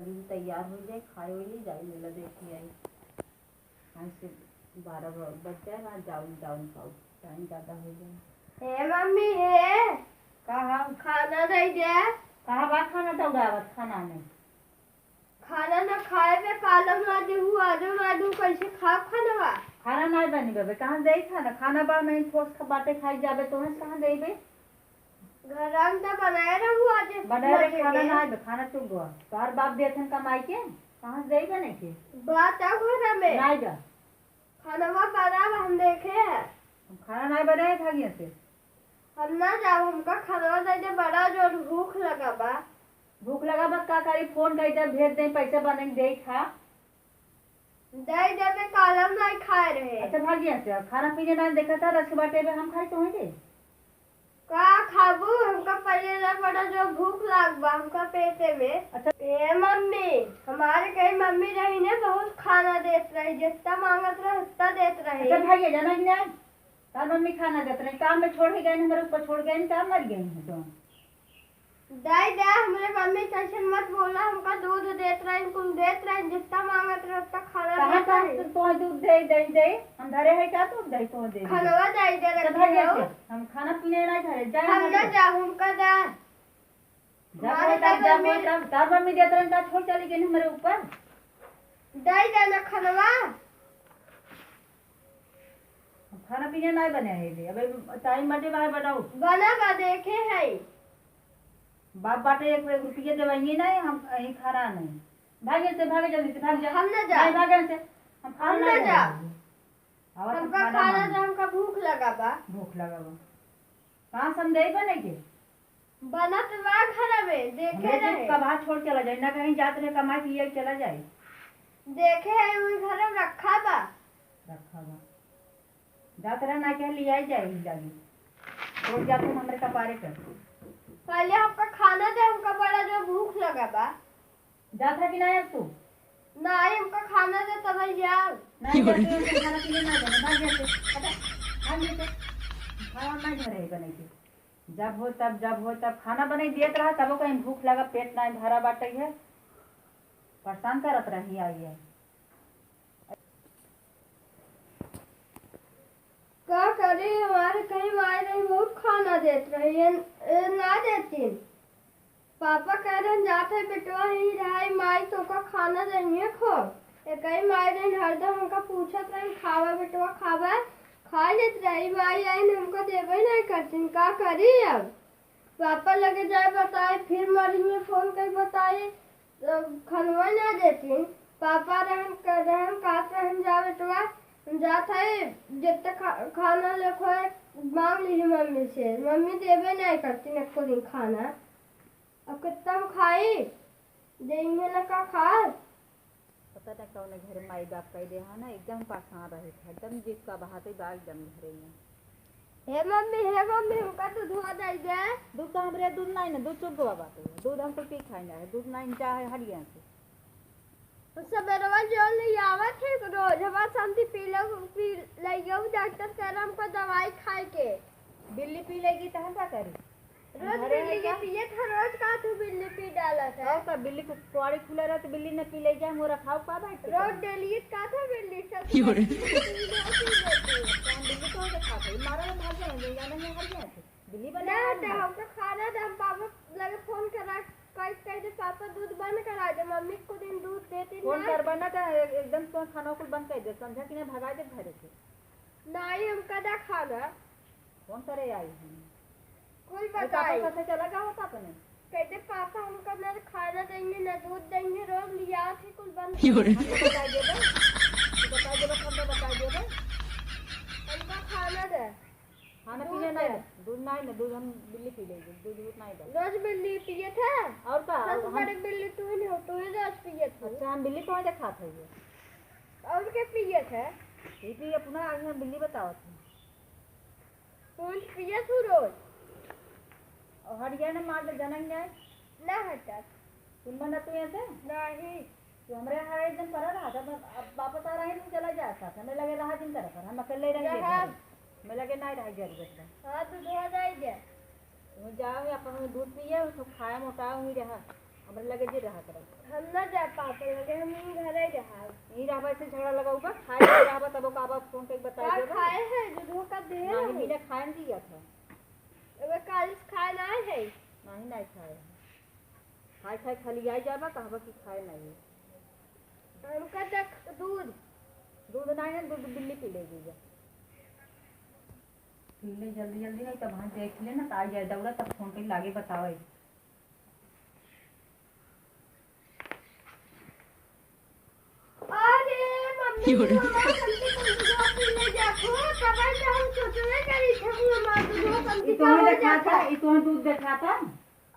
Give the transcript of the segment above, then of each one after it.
अभी तैयार हो जाए खाए हुए ही जाए मेला देखी आई। आज से 12 बज जाए वहाँ जाऊँ जाऊँ पाऊँ टाइम ज़्यादा हो जाए। हे मम्मी हे कहा खाना दे दे। कहा बात खाना तो उड़ावत खाना नहीं खाना न खाए पे कालम लादे हुआ आजो मादू कैसे खा खाना खाना नहीं बनी बेबे कहाँ दे खाना खाना बा मैं ठोस बाटे खाई जाबे तो कहाँ दे बे घर अंदर बनाए रहू आज बड़ा रे खाना नहीं बे खाना चुप गो तोहर बाप देथन कमाई के कहाँ दे बने के बात आ घर में नहीं बा खाना बना हम देखे है खाना नहीं बनाए खागिए से हम ना जाओ हमका खाना दे दे बड़ा जो भूख लगा बा भूख लगा बस का करी फोन कर दे भेज दे पैसे बने दे खा दे दे पे कालम नहीं खाए रहे। अच्छा भागिया से खाना पीने ना देखा था रस बाटे में हम खाई तो है का खाबू हमका पहले ना बड़ा जो भूख लाग बा हमका पेटे में। अच्छा ए मम्मी हमारे कहीं मम्मी रही ने बहुत खाना देत रही जितना मांगत रहे उतना देत रही। अच्छा भागिया जाना कि नहीं तार मम्मी खाना देते रहे काम में छोड़ के गए हमारे ऊपर छोड़ गए काम मर गए हैं तो दाई दे हमरे मम्मी टेंशन मत बोला हमका दूध देत रहे कुल देत रहे जितना मांगत रहे उतना खाना कहां का तो दूध दे हम धरे है क्या तो दे तो दे खाना दाई दे रखे हम खाना पीने नहीं धरे जाए हम ना जा हमका दा जब तार मम्मी देते रहे ता छोड़ चली गई हमारे ऊपर दाई दे ना खाना खाना पीने नहीं बने है अबे टाइम बाटे बाहर बताओ बना बा देखे है बाप बाटे 1 रुपये देवाएंगे नहीं हम कहीं खा रहा नहीं भागे जल्दी से भाग जा हम ना जा नहीं भागे से हम ना जा हमका खाना से हमका भूख लगा बा कहाँ समझे बने के बना तो बा खाना में देखे रहे कब हाथ छोड़ चला जाए ना कहीं जाते रहे कमाई पिए चला जाए देखे है उन घर में रखा बा जाते रहे ना कह लिया जाए जागी छोड़ जाते हमारे कपारे कर पहले हमका खाना दे हमका बड़ा जो भूख लगा बा जाता कि नहीं तू नहीं हमका खाना दे तब जाओ नहीं जाते खाना पीने ना जाने भाग जाते खाना नहीं धरे बने के जब हो तब खाना बने देत रहा तब कहीं भूख लगा पेट नहीं भरा बाटे है परेशान करत रही आई है क्या करे हमारे कहीं माए नहीं बहुत खाना देत रही है ना देती पापा कह रहे जाते बेटवा ही रहा माई तो का खाना देंगे खो कहीं माई नहीं हरदम हमका पूछत रही खावा बेटवा खावा खा लेत रही माई आई ने हमको देवे नहीं करती का करी अब पापा लगे जाए बताए फिर मरी में फोन कर बताए खनवा ना देती पापा रहन काट रहन जा बेटवा जाता है जितना खाना लिखो मांग ली मम्मी से मम्मी देवे नहीं करती न को दिन खाना अब कितना खाई देंगे न का खा पता नहीं कौन घर माई बाप कह दे ना एकदम पासान रहे थे एकदम जिसका बहाते बाग एकदम घरे में हे मम्मी हमका तो धुआ दे दे दूध तो हमरे दूध नहीं ना दूध चुप बाबा दूध हम तो पी खाई ना दूध नहीं चाहे हरिया से सबेरवा जो ले आवत है रोज हवा शांति पी ले डॉक्टर कह रहा हमको दवाई खाए के बिल्ली पी लेगी तो हम क्या करें रोज बिल्ली के पिए था रोज का तू बिल्ली पी डाला था का बिल्ली को कुआड़ी खुला रहा तो बिल्ली ने पी ले जाए मोरा खाओ का भाई रोज डेली का था बिल्ली सब बिल्ली तो खाता है मारा भाग जाएंगे या नहीं हर गया बिल्ली बना ना हमको खाना था हम पापा लगे फोन करा कह पापा दूध बंद करा दे मम्मी को दिन दूध देती फोन कर बना था एकदम तो खाना को बंद कर दे समझा कि नहीं भगा दे घर से नहीं हम कदा खाना कौन करे आई कोई बताए कैसे चला गया होता अपने कहते पापा हमको ना खाना देंगे ना दूध देंगे रोज लिया थे कुछ बंद बता दे हमको खाना दे खाना पीने नहीं दूध नहीं ना दूध हम बिल्ली पी लेंगे दूध नहीं दे रोज बिल्ली पिए थे और का हमारे बिल्ली तू ही हो तू ही रोज पिए थे अच्छा हम बिल्ली कौन देखा था ये और क्या पिए थे ये पी अपना आगे हम बिल्ली बताओ थे तू पिए तू रोज और हरिया ने मार दे जनन जाए ना हटा तुम बना तू ऐसे नहीं तो हमरे हर एक दिन करा रहा था अब वापस आ रहे हैं तुम चला जाता था हमें लगे रहा दिन करा हम अकेले रहेंगे मैं लगे नहीं रह जरूरत हाँ तो धो जाए दे तुम जाओ अपन दूध पिए उसको खाया मोटा हुई रहा हमारे लगे जी रहा करो हम ना बउबा खाए के रहबा तब का आबा फोन के बताई का देबा खाए है दूध का दे नहीं रहे मिले खाए न दिया था एबे काल खाए ना है नहीं नहीं खाए खाए खाए खाली आई जाबा कहबा कि खाए नहीं हमका देख दूध दूध नहीं है दूध बिल्ली पी लेगी जा पी ले जल्दी जल्दी नहीं तब वहाँ देख ले ना तो आ जाए दौड़ा तब फोन के लागे बतावे अरे मम्मी हमारा कंटी को दूध पीने जाखो तब से हम सोचने करी थे कि हमारा दूध कंटी का हो जाता ई तो दूध देखा था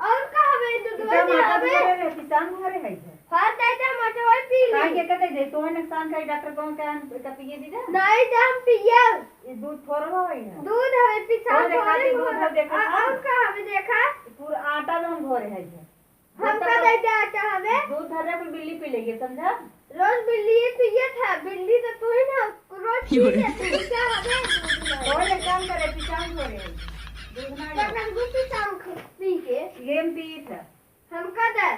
और का हमें दूध तो दे माता हमें घरे किसान घरे है हां दादा मटे वही पी काय ली के कहते दे तो नुकसान करे डॉक्टर कौन का पिए दी ना नहीं तो हम पिए ये दूध थोड़ा होई है दूध हमें पिछा और देखा थोड़ी दूध घोरा। देखा और का हमें देखा पूरा आटा में हम घोरे है हमका दे आटा हमें दूध धरने पर बिल्ली पी लेगी समझा रोज बिल्ली पिए था बिल्ली तो तू ही ना रोज पी लेती क्या हमें और एक काम करे किसान घोरे है दूध ना क्या कर दूध पिसाऊ पी के ये पी था हमका दे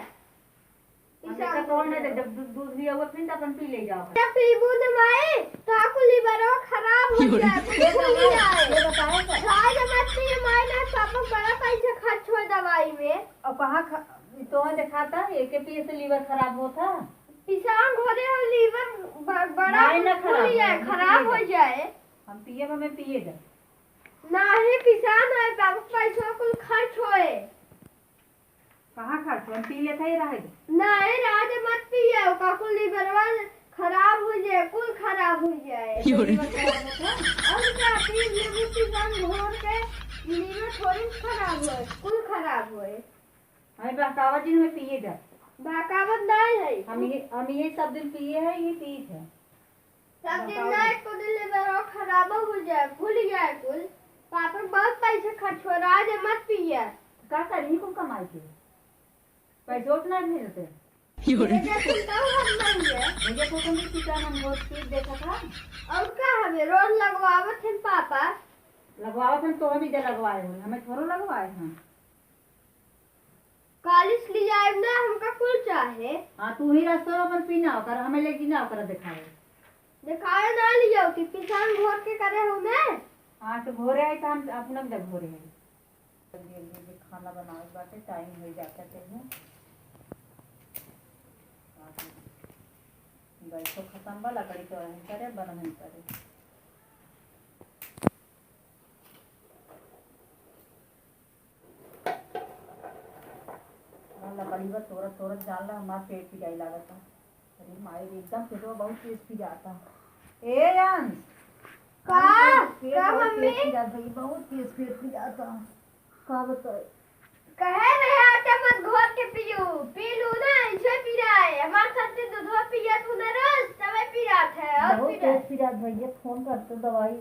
हमका तो ने जब दूध लिया हुआ फिर अपन पी ले जाओ जब पीबू न माए तो आपको लिवर खराब हो जाए फूल जाए ये बताओ का खाए जब मत माए ना पापा बड़ा पैसा खर्च हो दवाई में और कहां तो दिखाता है एक पी से लीवर खराब होता पिसान घोड़े और लीवर बड़ा नहीं ना फूल जाए खराब हो जाए हम पिए में पिए जा नहीं पिसान है पापा पैसा कुल खर्च होए कहां खर्च हम पी लेते ही रहे नहीं राज मत पिए का कुल लीवर खराब हो जाए कुल खराब हो जाए लीवर खराब होता और क्या पी नींबू पिसान घोर के लीवर थोड़ी खराब होए कुल खराब होए हमें बहकावा दिन में पिए जा बहकावत नहीं है हम ये सब दिन पिए हैं ये पी है सब दिन नहीं को लीवर खराब हो जाए भूल जाए कुल पापा बहुत पैसे खर्च हो रहा है मत पिए का करी को कमाई के पैसे उतना मिलते ये चिंता हम नहीं है मुझे को तुम किसान हम रोज पी देखा था और क्या हमें रोज लगवावत है पापा लगवाओ फिर तो हम इधर लगवाए हुए हमें थोड़ा लगवाए हैं कॉलेज ले जाए ना हमका कुल चाहे हाँ तू ही रास्ते में अपन पीना होकर हमें लेके ना होकर दिखाए दिखाए ना लियो कि पिसान घोर के करे हो मैं हाँ तो घोरे है तो हम अपना जब घोरे है जल्दी खाना बनाए बाटे टाइम हो जाता है गैस तो खत्म बा लकड़ी तो रहे करे बन नहीं करे लकड़ी पर तोरत तोरत डाल रहा हमारा पेट की जाई लागत है अरे मारे एकदम पेटवा बहुत तेज पी जाता ए अंश का मम्मी बहुत तेज पेट पी जाता का बताए कहे रहे आटा मत घोर के पियो पी लू ना इसे पी रहा है हमारे साथ से दूध पिया तू ना रोज तब पी रहा था और बहुत पी रहा तेज पी जाता भैया फोन करते दवाई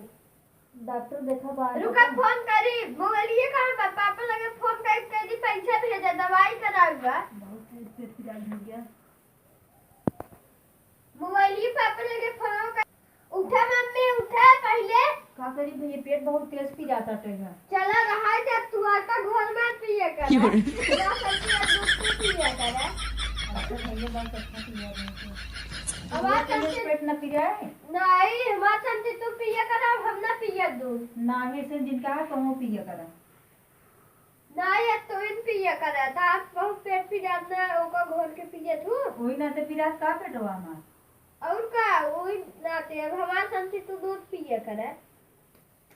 डॉक्टर देखा बाहर रुका फोन करी मोबाइल कहां पापा लगे फोन कर पैसा भेजा दवाई कराऊंगा बहुत तेज पेट पी जाता भैया मोबाइल पापा लगे फोन कर उठा मम्मी उठा पहले का करी भैया पेट बहुत तेज पी जाता है चला रहा है जब तू आटा घोर में पिए कर ना सच्ची दूध पिए कर अच्छा भैया बहुत अच्छा पिया अब आज पेट न पी जाए नहीं हमारे संते तू पिए कर हम ना पिए दूध ना ही से जिनका है तो वो पिया करा नहीं ये तो इन पिए कर था आप बहुत पेट पी जाता है ओका घोर के पिए तू वही ना से फिर आज का पेटवा हमार और का वही नाते अब हमारे संते तू दूध पिए कर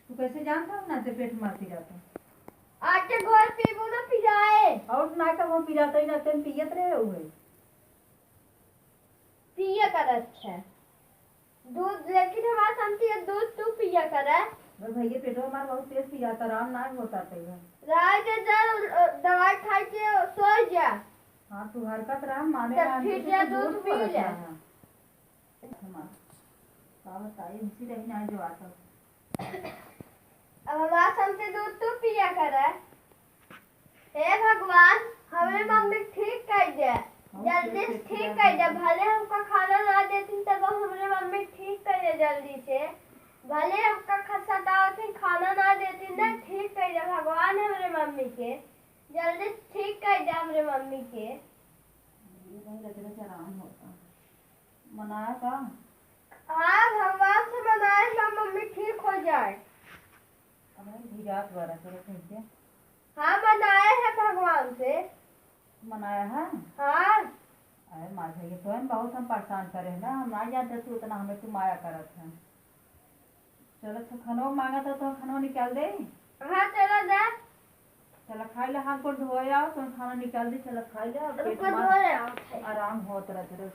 तू कैसे जानता हूँ ना से पेट मारती जाता आटे घोर पीबू ना पी जाए और ना का वो पी जाता ही ना तेन पियत रहे हुए पिए कर अच्छा दूध लेकिन हमारे संते दूध तू पिए कर और भैया पेटवा हमार बहुत तेज पी जाता आराम ना होता है रात के जा दवाई खाई के सो जा हाँ तू हरकत रहा माने तब ना फिर जा दूध पी ले का बताइए इसी रही ना जो आता अब हमारा संते दूध तू पिया कर हे भगवान हमें मम्मी ठीक कर दे जल्दी से ठीक कर दे भले हमको खाना ना देती तब हमारे मम्मी ठीक कर दे जल्दी से भले हमका सतावती खाना ना देती ना ठीक कर दे भगवान हमारे मम्मी के जल्दी ठीक कर दे हमारे मम्मी के आराम होता मनाया का हाँ भगवान से मनाए ना मम्मी ठीक हो जाए। अब धीरात वाला चलो कैसे हाँ मनाए हैं भगवान से। मनाया है। हाँ अरे माँ भैया तो हम बहुत हम परेशान करे ना, हम ना जानते तू उतना हमें तू माया करत है। चलो तो खाना मांगा था तो खाना निकाल दे। हाँ चलो दे। चलो खाई ले, हाथ को धोए आओ तो खाना निकाल दी, चलो खाई ले, और पेट रुको में धोए आओ। आराम होत रहते।